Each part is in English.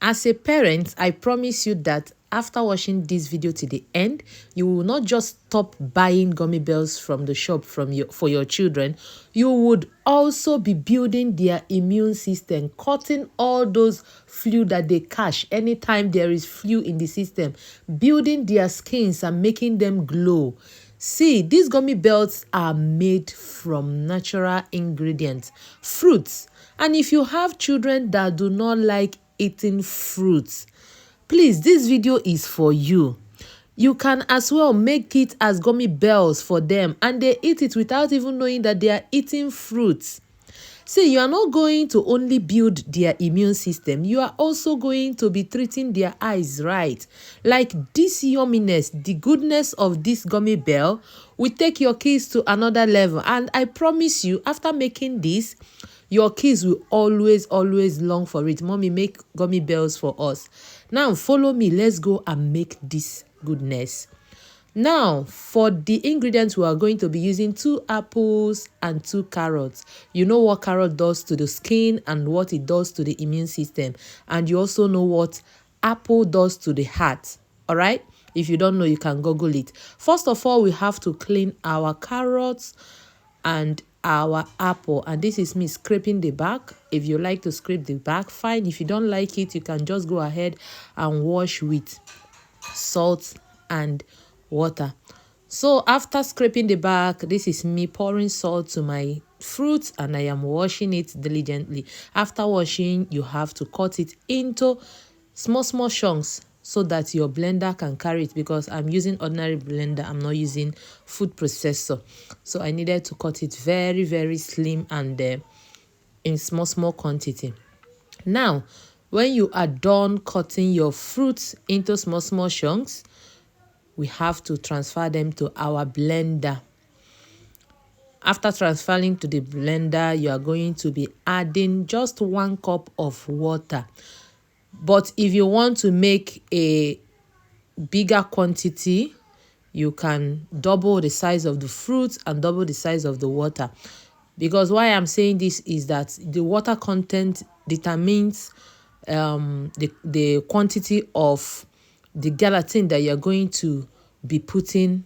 As a parent, I promise you that after watching this video to the end, you will not just stop buying gummy bears from the shop for your children. You would also be building their immune system, cutting all those flu that they catch anytime there is flu in the system, building their skins and making them glow. See, these gummy bears are made from natural ingredients, fruits. And if you have children that do not like eating fruits, please, this video is for you. You can as well make it as gummy bears for them, and they eat it without even knowing that they are eating fruits. See, you are not going to only build their immune system, you are also going to be treating their eyes right. Like this yumminess, the goodness of this gummy bear will take your kids to another level. And I promise you, after making this, your kids will always long for it. Mommy, make gummy bears for us. Now, follow me. Let's go and make this goodness. Now, for the ingredients, we are going to be using 2 apples and 2 carrots. You know what carrot does to the skin and what it does to the immune system. And you also know what apple does to the heart. All right? If you don't know, you can Google it. First of all, we have to clean our carrots and our apple, and this is me scraping the back. If you like to scrape the back, fine. If you don't like it, you can just go ahead and wash with salt and water. So after scraping the back, this is me pouring salt to my fruit and I am washing it diligently. After washing, you have to cut it into small chunks so that your blender can carry it, because I'm using ordinary blender, I'm not using food processor. So I needed to cut it very slim and in small quantity. Now, when you are done cutting your fruits into small chunks, we have to transfer them to our blender. After transferring to the blender, you are going to be adding just 1 cup of water. But if you want to make a bigger quantity, you can double the size of the fruit and double the size of the water. Because why I'm saying this is that the water content determines the quantity of the gelatin that you're going to be putting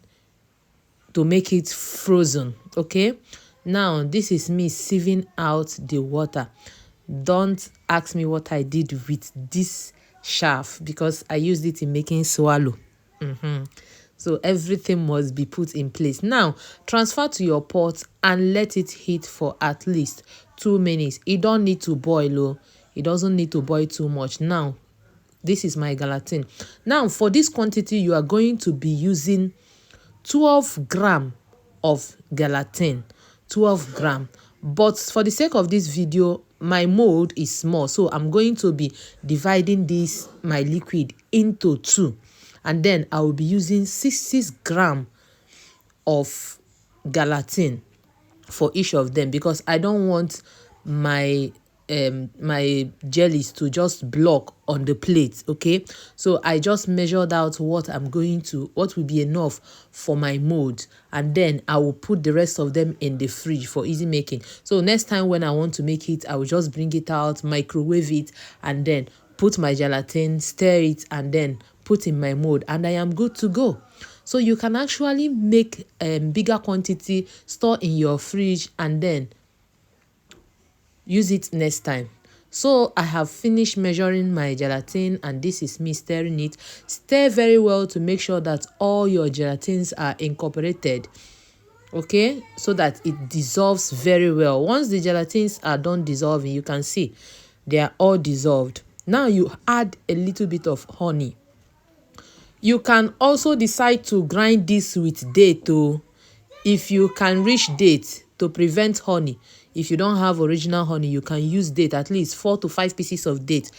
to make it frozen. Okay, now this is me sieving out the water. Don't ask me what I did with this shaft, because I used it in making swallow. So everything must be put in place. Now transfer to your pot and let it heat for at least 2 minutes. It don't need to boil. It doesn't need to boil too much. Now this is my gelatin. Now for this quantity, you are going to be using 12 gram of gelatin. 12 gram. But for the sake of this video, my mold is small, so I'm going to be dividing this my liquid into 2, and then I will be using 6 gram of gelatin for each of them, because I don't want my my jellies to just block on the plate. Okay, so I just measured out what will be enough for my mold, and then I will put the rest of them in the fridge for easy making. So next time when I want to make it, I will just bring it out, microwave it, and then put my gelatin, stir it, and then put in my mold, and I am good to go. So you can actually make bigger quantity, store in your fridge, and then use it next time. So I have finished measuring my gelatin, and this is me stirring it. Stir very well to make sure that all your gelatins are incorporated, okay, so that it dissolves very well. Once the gelatins are done dissolving, you can see they are all dissolved. Now you add a little bit of honey. You can also decide to grind this with date, if you can reach date to prevent honey. If you don't have original honey, you can use date, at least 4 to 5 pieces of date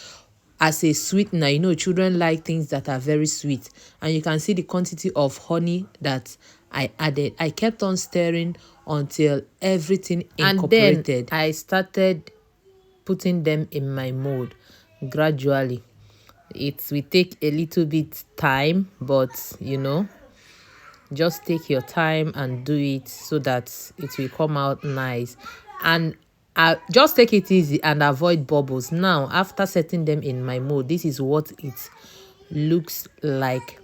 as a sweetener. You know, children like things that are very sweet. And you can see the quantity of honey that I added. I kept on stirring until everything incorporated. And then I started putting them in my mold gradually. It will take a little bit time, but you know, just take your time and do it so that it will come out nice. And Just take it easy and avoid bubbles. Now, after setting them in my mold, this is what it looks like.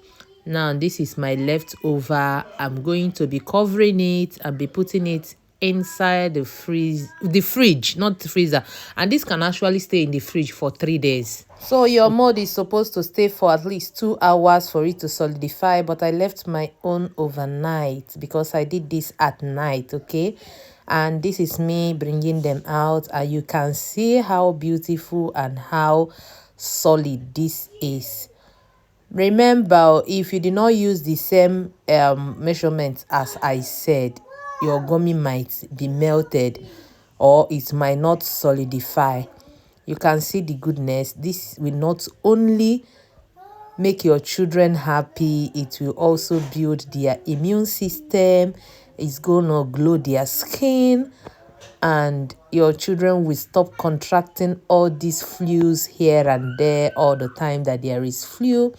Now, this is my leftover. I'm going to be covering it and be putting it inside the fridge, not the freezer. And this can actually stay in the fridge for 3 days. So your mold is supposed to stay for at least 2 hours for it to solidify, but I left my own overnight because I did this at night, okay? And this is me bringing them out, and you can see how beautiful and how solid this is. Remember, if you did not use the same measurements as I said, your gummy might be melted or it might not solidify. You can see the goodness. This will not only make your children happy, it will also build their immune system. It's gonna glow their skin, and your children will stop contracting all these flus here and there all the time that there is flu.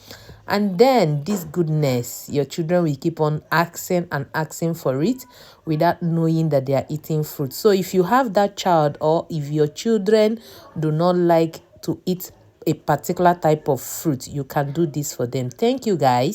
And then this goodness, your children will keep on asking and asking for it without knowing that they are eating fruit. So if you have that child, or if your children do not like to eat a particular type of fruit, you can do this for them. Thank you, guys.